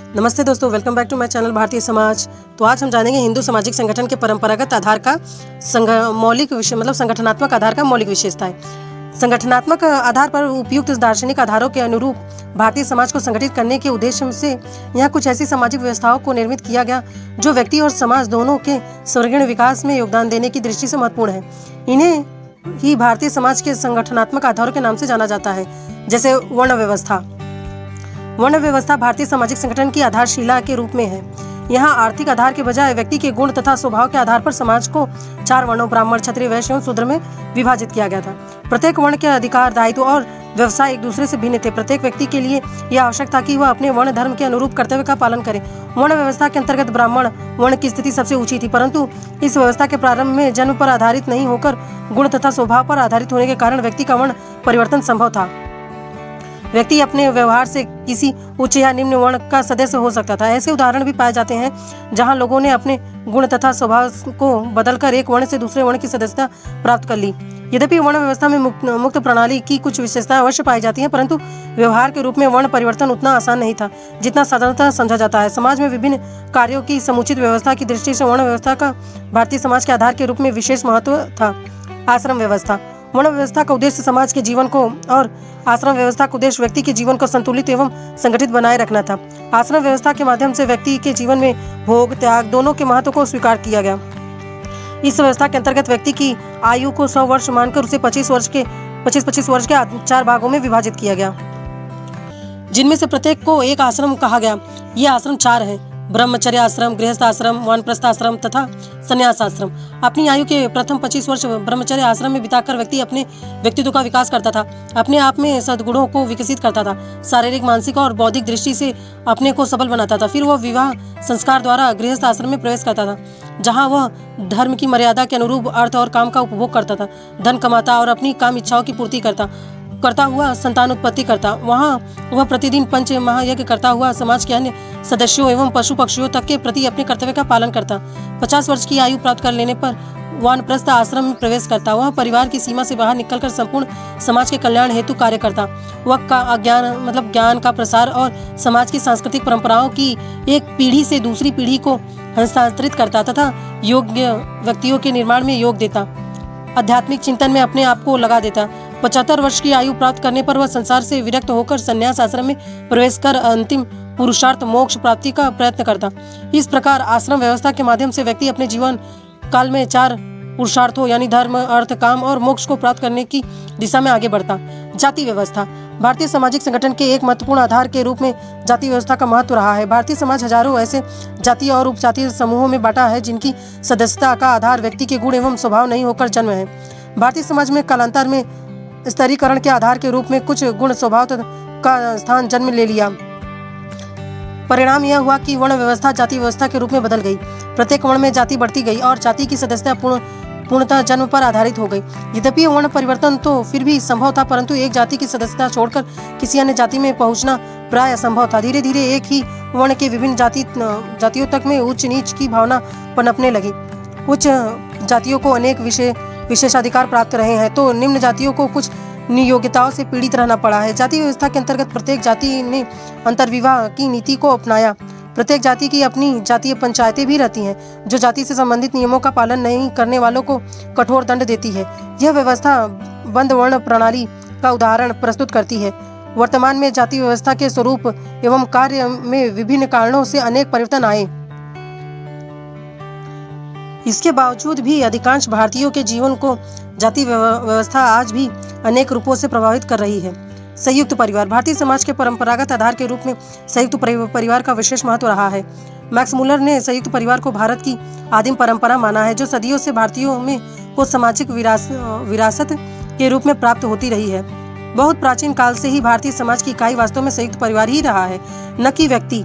नमस्ते दोस्तों, welcome back to my channel Bharatiya Samaj. तो आज हम जानेंगे हिंदू सामाजिक संगठन के परंपरागत आधार का संगठनात्मक आधार का मौलिक विशेषताएं। संगठनात्मक आधार पर उपयुक्त दार्शनिक आधारों के अनुरूप भारतीय समाज को संगठित करने के उद्देश्य से यहाँ कुछ ऐसी सामाजिक व्यवस्थाओं को निर्मित किया गया जो व्यक्ति और समाज दोनों के सर्वगीण विकास में योगदान देने की दृष्टि से महत्वपूर्ण है। इन्हें ही भारतीय समाज के संगठनात्मक आधारों के नाम से जाना जाता है। जैसे वर्ण व्यवस्था। वर्ण व्यवस्था भारतीय सामाजिक संगठन की आधारशिला के रूप में है। यहाँ आर्थिक आधार के बजाय व्यक्ति के गुण तथा स्वभाव के आधार पर समाज को 4 वर्णों ब्राह्मण, क्षत्रिय, वैश्य एवं शूद्र में विभाजित किया गया था। प्रत्येक वर्ण के अधिकार, दायित्व और व्यवसाय एक दूसरे से भिन्न थे। प्रत्येक व्यक्ति के लिए यह आवश्यक था कि वह अपने वर्ण धर्म के अनुरूप कर्तव्य का पालन करे। वर्ण व्यवस्था के अंतर्गत ब्राह्मण वर्ण की स्थिति सबसे ऊंची थी, परंतु इस व्यवस्था के प्रारंभ में जन्म पर आधारित नहीं होकर गुण तथा स्वभाव पर आधारित होने के कारण व्यक्ति का वर्ण परिवर्तन संभव था। व्यक्ति अपने व्यवहार से किसी उच्च या निम्न वर्ण का सदस्य हो सकता था। ऐसे उदाहरण भी पाए जाते हैं जहां लोगों ने अपने गुण तथा स्वभाव को बदलकर एक वर्ण से दूसरे वर्ण की सदस्यता प्राप्त कर ली। यद्यपि वर्ण व्यवस्था में मुक्त प्रणाली की कुछ विशेषताएं अवश्य पाई जाती हैं, परंतु व्यवहार के रूप में वर्ण परिवर्तन उतना आसान नहीं था जितना साधारणतः समझा जाता है। समाज में विभिन्न कार्यों की समुचित व्यवस्था की दृष्टि से वर्ण व्यवस्था का भारतीय समाज के आधार के रूप में विशेष महत्व था। आश्रम व्यवस्था। वर्ण व्यवस्था का उद्देश्य समाज के जीवन को और आश्रम व्यवस्था का उद्देश्य व्यक्ति के जीवन को संतुलित एवं संगठित बनाए रखना था। आश्रम व्यवस्था के माध्यम से व्यक्ति के जीवन में भोग त्याग दोनों के महत्व को स्वीकार किया गया। इस व्यवस्था के अंतर्गत व्यक्ति की आयु को 100 वर्ष मानकर उसे 25 वर्ष के 4 भागों में विभाजित किया गया, जिनमें से प्रत्येक को एक आश्रम कहा गया। ये आश्रम 4 हैं: ब्रह्मचर्य आश्रम, गृहस्थ आश्रम, वानप्रस्थ आश्रम तथा संन्यास आश्रम। अपनी आयु के प्रथम 25 वर्ष ब्रह्मचर्य आश्रम में बिताकर व्यक्ति अपने व्यक्तित्व का विकास करता था, अपने आप में सद्गुणों को विकसित करता था, शारीरिक, मानसिक और बौद्धिक दृष्टि से अपने को सबल बनाता था। फिर वह विवाह संस्कार द्वारा गृहस्थ आश्रम में प्रवेश करता था, जहाँ वह धर्म की मर्यादा के अनुरूप अर्थ और काम का उपभोग करता था, धन कमाता और अपनी काम इच्छाओं की पूर्ति करता हुआ संतान उत्पत्ति करता। वहाँ वह प्रतिदिन पंच महायज्ञ करता हुआ समाज के अन्य सदस्यों एवं पशु पक्षियों तक के प्रति अपने कर्तव्य का पालन करता। 50 वर्ष की आयु प्राप्त कर लेने पर वानप्रस्थ आश्रम में प्रवेश करता। वह परिवार की सीमा से बाहर निकलकर संपूर्ण समाज के कल्याण हेतु कार्य करता। वह ज्ञान का प्रसार और समाज की सांस्कृतिक परंपराओं की एक पीढ़ी से दूसरी पीढ़ी को हस्तांतरित करता तथा योग्य व्यक्तियों के निर्माण में योग देता। आध्यात्मिक चिंतन में अपने आप को लगा देता। 75 वर्ष की आयु प्राप्त करने पर वह संसार से विरक्त होकर संन्यास आश्रम में प्रवेश कर अंतिम पुरुषार्थ मोक्ष प्राप्ति का प्रयत्न करता। इस प्रकार आश्रम व्यवस्था के माध्यम से व्यक्ति अपने जीवन काल में 4 पुरुषार्थों यानी धर्म, अर्थ, काम और मोक्ष को प्राप्त करने की दिशा में आगे बढ़ता। जाति व्यवस्था। भारतीय सामाजिक संगठन के एक महत्वपूर्ण आधार के रूप में जाति व्यवस्था का महत्व रहा है। भारतीय समाज हजारों ऐसे जातीय और उपजातीय समूहों में बांटा है जिनकी सदस्यता का आधार व्यक्ति के गुण एवं स्वभाव नहीं होकर जन्म है। भारतीय समाज में कालांतर में स्तरीकरण के आधार के रूप में कुछ गुण स्वभाव का स्थान जन्म ले लिया। परिणाम यह हुआ कि वर्ण व्यवस्था जाति व्यवस्था के रूप में बदल गई। प्रत्येक वर्ण में जाति बढ़ती गई और जाति की सदस्यता पूर्णतः जन्म पर आधारित हो गई। यद्यपि वर्ण परिवर्तन तो फिर भी संभव था, परंतु एक जाति की सदस्यता छोड़कर किसी अन्य जाति में पहुंचना प्राय असंभव था। धीरे धीरे एक ही वर्ण के विभिन्न जातियों तक में उच्च नीच की भावना पनपने लगी। उच्च जातियों को अनेक विशेषाधिकार प्राप्त रहे हैं, तो निम्न जातियों को कुछ नियोग्यताओं से पीड़ित रहना पड़ा है। जाति व्यवस्था के अंतर्गत प्रत्येक जाति ने अंतर्विवाह की नीति को अपनाया। प्रत्येक जाति की अपनी जातीय पंचायतें भी रहती हैं, जो जाति से संबंधित नियमों का पालन नहीं करने वालों को कठोर दंड देती है। यह व्यवस्था बंद वर्ण प्रणाली का उदाहरण प्रस्तुत करती है। वर्तमान में जाति व्यवस्था के स्वरूप एवं कार्य में विभिन्न कारणों से अनेक परिवर्तन आए। इसके बावजूद भी अधिकांश भारतीयों के जीवन को जाति व्यवस्था आज भी अनेक रूपों से प्रभावित कर रही है। संयुक्त परिवार। भारतीय समाज के परंपरागत आधार के रूप में संयुक्त परिवार का विशेष महत्व रहा है। मैक्स मुलर ने संयुक्त परिवार को भारत की आदिम परंपरा माना है, जो सदियों से भारतीयों में को सामाजिक विरासत के रूप में प्राप्त होती रही है। बहुत प्राचीन काल से ही भारतीय समाज की इकाई वास्तव में संयुक्त परिवार ही रहा है, न कि व्यक्ति।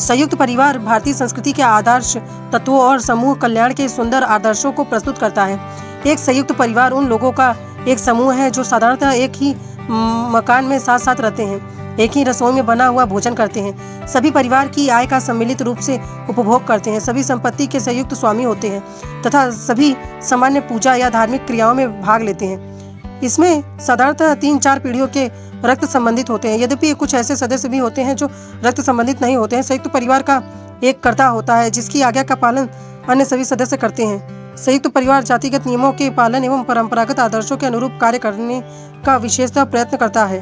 संयुक्त परिवार भारतीय संस्कृति के आदर्श तत्वों और समूह कल्याण के सुंदर आदर्शों को प्रस्तुत करता है। एक संयुक्त परिवार उन लोगों का एक समूह है जो साधारणतः एक ही मकान में साथ साथ रहते हैं, एक ही रसोई में बना हुआ भोजन करते हैं, सभी परिवार की आय का सम्मिलित रूप से उपभोग करते हैं, सभी संपत्ति के संयुक्त स्वामी होते हैं तथा सभी सामान्य पूजा या धार्मिक क्रियाओं में भाग लेते हैं। इसमें साधारणतः 3-4 पीढ़ियों के रक्त संबंधित होते हैं। यद्यपि कुछ ऐसे सदस्य भी होते हैं जो रक्त संबंधित नहीं होते हैं। संयुक्त परिवार का एक कर्ता होता है जिसकी आज्ञा का पालन अन्य सभी सदस्य करते हैं। संयुक्त परिवार जातिगत नियमों के पालन एवं परंपरागत आदर्शों के अनुरूप कार्य करने का विशेषतः प्रयत्न करता है।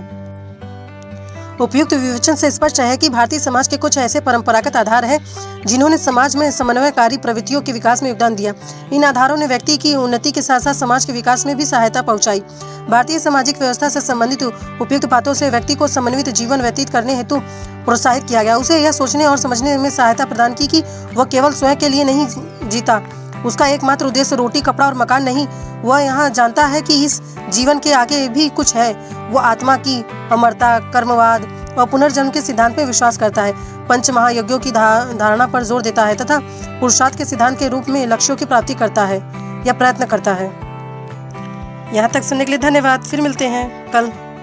उपयुक्त विवेचन से स्पष्ट है कि भारतीय समाज के कुछ ऐसे परंपरागत आधार हैं जिन्होंने समाज में समन्वयकारी प्रवृत्तियों के विकास में योगदान दिया। इन आधारों ने व्यक्ति की उन्नति के साथ साथ समाज के विकास में भी सहायता पहुंचाई। भारतीय सामाजिक व्यवस्था से संबंधित उपयुक्त बातों से व्यक्ति को समन्वित जीवन व्यतीत करने हेतु प्रोत्साहित किया गया। उसे यह सोचने और समझने में सहायता प्रदान की कि वह केवल स्वयं के लिए नहीं जीता, उसका एकमात्र उद्देश्य रोटी, कपड़ा और मकान नहीं, वह यहाँ जानता है कि इस जीवन के आगे भी कुछ है। वो आत्मा की अमरता, कर्मवाद और पुनर्जन्म के सिद्धांत पर विश्वास करता है, पंच महायज्ञों की धारणा पर जोर देता है तथा पुरुषार्थ के सिद्धांत के रूप में लक्ष्यों की प्राप्ति करता है या प्रयत्न करता है। यहाँ तक सुनने के लिए धन्यवाद। फिर मिलते हैं कल।